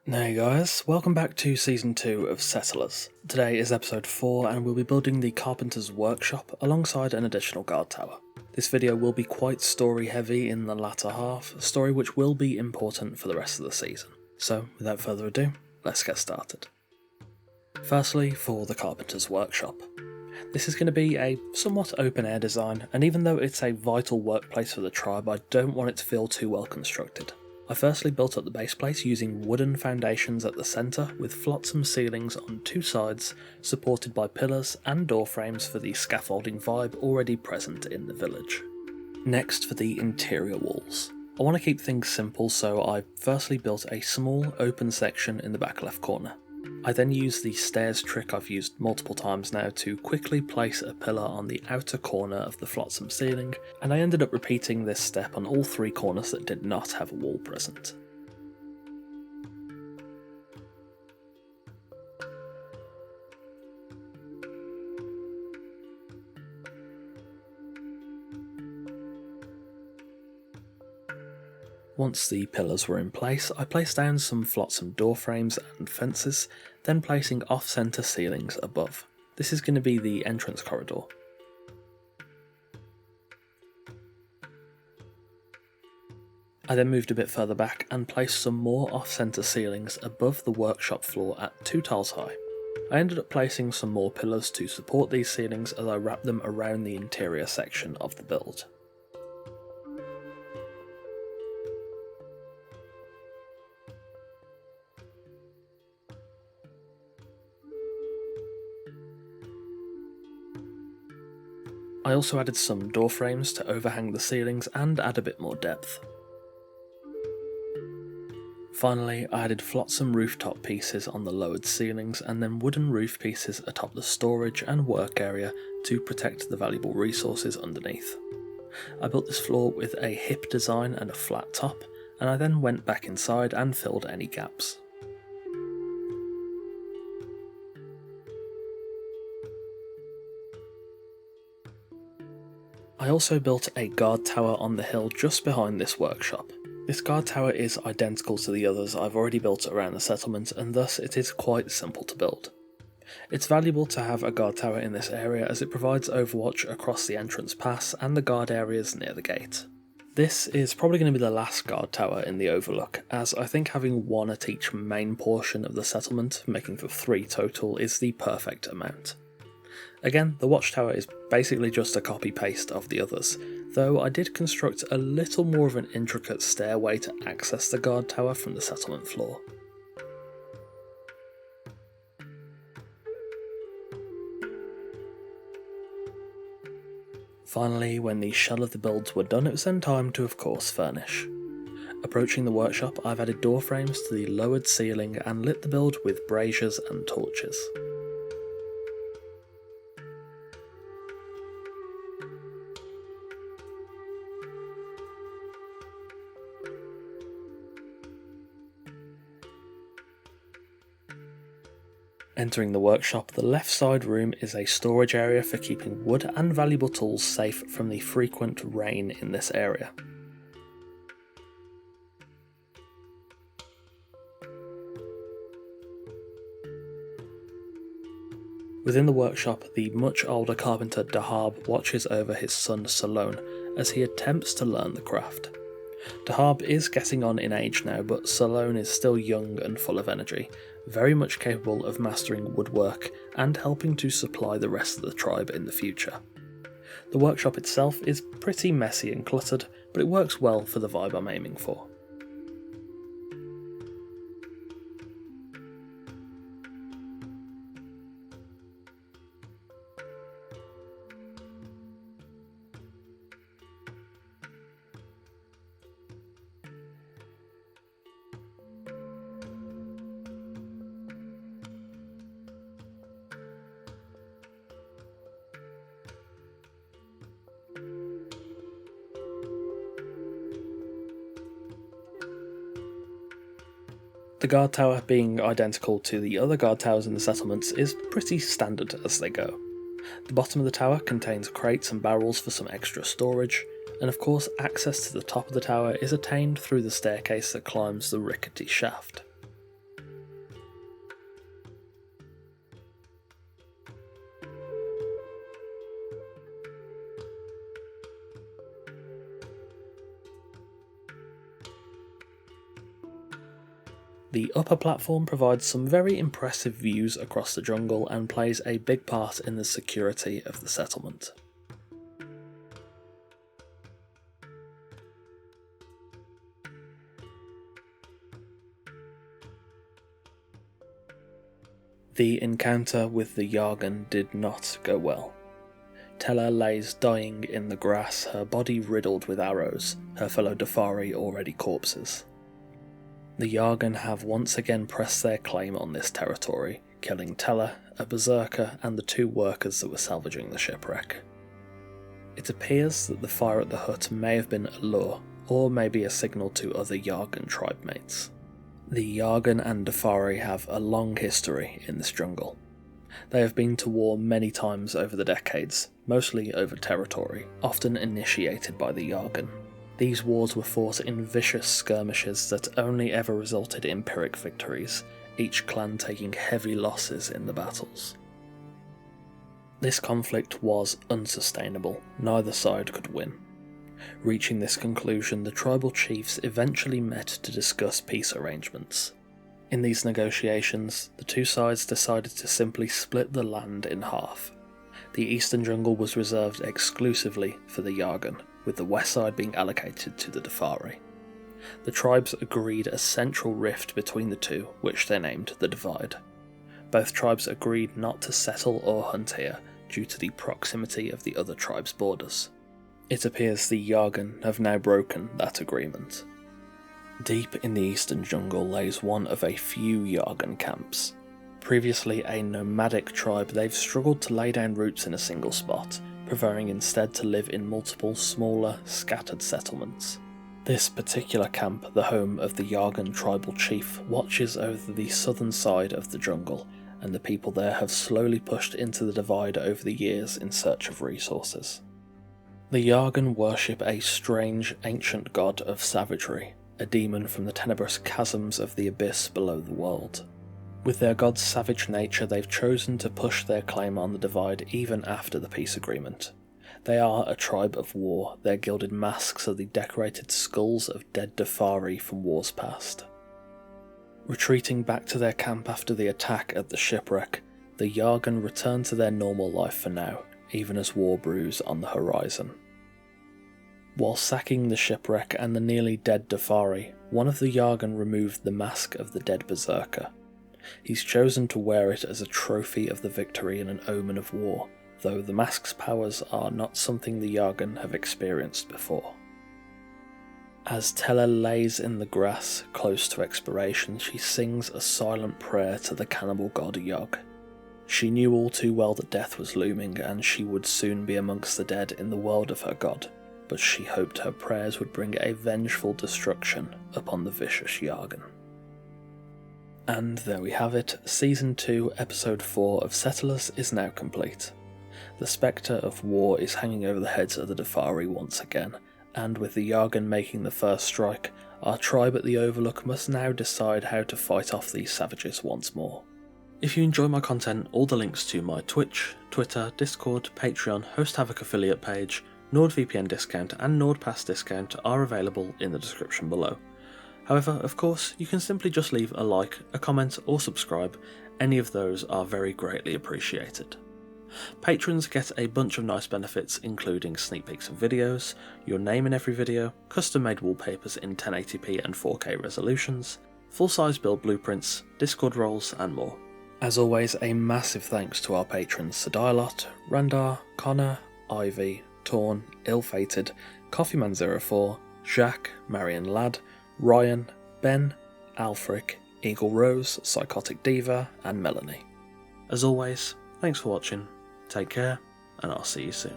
Hey guys, welcome back to Season 2 of Settlers. Today is episode 4 and we'll be building the Carpenter's workshop alongside an additional guard tower. This video will be quite story heavy in the latter half, a story which will be important for the rest of the season. So without further ado, let's get started. Firstly, for the Carpenter's workshop. This is going to be a somewhat open air design, and even though it's a vital workplace for the tribe, I don't want it to feel too well constructed. I firstly built up the baseplate using wooden foundations at the centre with flotsam ceilings on two sides, supported by pillars and door frames for the scaffolding vibe already present in the village. Next, for the interior walls. I want to keep things simple, so I firstly built a small open section in the back left corner. I then used the stairs trick I've used multiple times now to quickly place a pillar on the outer corner of the flotsam ceiling, and I ended up repeating this step on all three corners that did not have a wall present. Once the pillars were in place, I placed down some flotsam door frames and fences, then placing off-centre ceilings above. This is going to be the entrance corridor. I then moved a bit further back and placed some more off-centre ceilings above the workshop floor at 2 tiles high. I ended up placing some more pillars to support these ceilings as I wrapped them around the interior section of the build. I also added some door frames to overhang the ceilings and add a bit more depth. Finally, I added flotsam rooftop pieces on the lowered ceilings and then wooden roof pieces atop the storage and work area to protect the valuable resources underneath. I built this floor with a hip design and a flat top, and I then went back inside and filled any gaps. I also built a guard tower on the hill just behind this workshop. This guard tower is identical to the others I've already built around the settlement, and thus it is quite simple to build. It's valuable to have a guard tower in this area as it provides overwatch across the entrance pass and the guard areas near the gate. This is probably going to be the last guard tower in the Overlook, as I think having one at each main portion of the settlement, making for 3 total, is the perfect amount. Again, the watchtower is basically just a copy-paste of the others, though I did construct a little more of an intricate stairway to access the guard tower from the settlement floor. Finally, when the shell of the builds were done, it was then time to, of course, furnish. Approaching the workshop, I've added door frames to the lowered ceiling and lit the build with braziers and torches. Entering the workshop, the left side room is a storage area for keeping wood and valuable tools safe from the frequent rain in this area. Within the workshop, the much older carpenter Darfari watches over his son Salone as he attempts to learn the craft. Darfari is getting on in age now, but Salone is still young and full of energy, very much capable of mastering woodwork and helping to supply the rest of the tribe in the future. The workshop itself is pretty messy and cluttered, but it works well for the vibe I'm aiming for. The guard tower, being identical to the other guard towers in the settlements, is pretty standard as they go. The bottom of the tower contains crates and barrels for some extra storage, and of course access to the top of the tower is attained through the staircase that climbs the rickety shaft. The upper platform provides some very impressive views across the jungle and plays a big part in the security of the settlement. The encounter with the Yhaargan did not go well. Tella lays dying in the grass, her body riddled with arrows, her fellow Darfari already corpses. The Yhaargan have once again pressed their claim on this territory, killing Tella, a berserker, and the 2 workers that were salvaging the shipwreck. It appears that the fire at the hut may have been a lure, or maybe a signal to other Yhaargan tribe mates. The Yhaargan and Darfari have a long history in this jungle. They have been to war many times over the decades, mostly over territory, often initiated by the Yhaargan. These wars were fought in vicious skirmishes that only ever resulted in Pyrrhic victories, each clan taking heavy losses in the battles. This conflict was unsustainable, neither side could win. Reaching this conclusion, the tribal chiefs eventually met to discuss peace arrangements. In these negotiations, the 2 sides decided to simply split the land in half. The eastern jungle was reserved exclusively for the Yhaargan, with the west side being allocated to the Darfari. The tribes agreed a central rift between the 2, which they named the Divide. Both tribes agreed not to settle or hunt here, due to the proximity of the other tribes' borders. It appears the Yhaargan have now broken that agreement. Deep in the eastern jungle lays one of a few Yhaargan camps. Previously a nomadic tribe, they've struggled to lay down roots in a single spot, preferring instead to live in multiple smaller, scattered settlements. This particular camp, the home of the Yhaargan tribal chief, watches over the southern side of the jungle, and the people there have slowly pushed into the Divide over the years in search of resources. The Yhaargan worship a strange, ancient god of savagery, a demon from the tenebrous chasms of the abyss below the world. With their god's savage nature, they've chosen to push their claim on the Divide even after the peace agreement. They are a tribe of war, their gilded masks are the decorated skulls of dead Darfari from wars past. Retreating back to their camp after the attack at the shipwreck, the Yhaargan return to their normal life for now, even as war brews on the horizon. While sacking the shipwreck and the nearly dead Darfari, one of the Yhaargan removed the mask of the dead berserker. He's chosen to wear it as a trophy of the victory and an omen of war, though the mask's powers are not something the Yhaargan have experienced before. As Tella lays in the grass, close to expiration, she sings a silent prayer to the cannibal god Yaahrgan. She knew all too well that death was looming, and she would soon be amongst the dead in the world of her god, but she hoped her prayers would bring a vengeful destruction upon the vicious Yhaargan. And there we have it, Season 2, Episode 4 of Settlers is now complete. The spectre of war is hanging over the heads of the Darfari once again, and with the Yhaargan making the first strike, our tribe at the Overlook must now decide how to fight off these savages once more. If you enjoy my content, all the links to my Twitch, Twitter, Discord, Patreon, Host Havoc affiliate page, NordVPN discount and NordPass discount are available in the description below. However, of course, you can simply just leave a like, a comment or subscribe. Any of those are very greatly appreciated. Patrons get a bunch of nice benefits, including sneak peeks of videos, your name in every video, custom made wallpapers in 1080p and 4K resolutions, full-size build blueprints, Discord roles and more. As always, a massive thanks to our patrons Sadialot, Randar, Connor, Ivy, Torn, Ill-Fated, Coffeeman04, Jacques, Marion Ladd, Ryan, Ben, Alfric, Eagle Rose, Psychotic Diva and Melanie. As always, thanks for watching, take care, and I'll see you soon.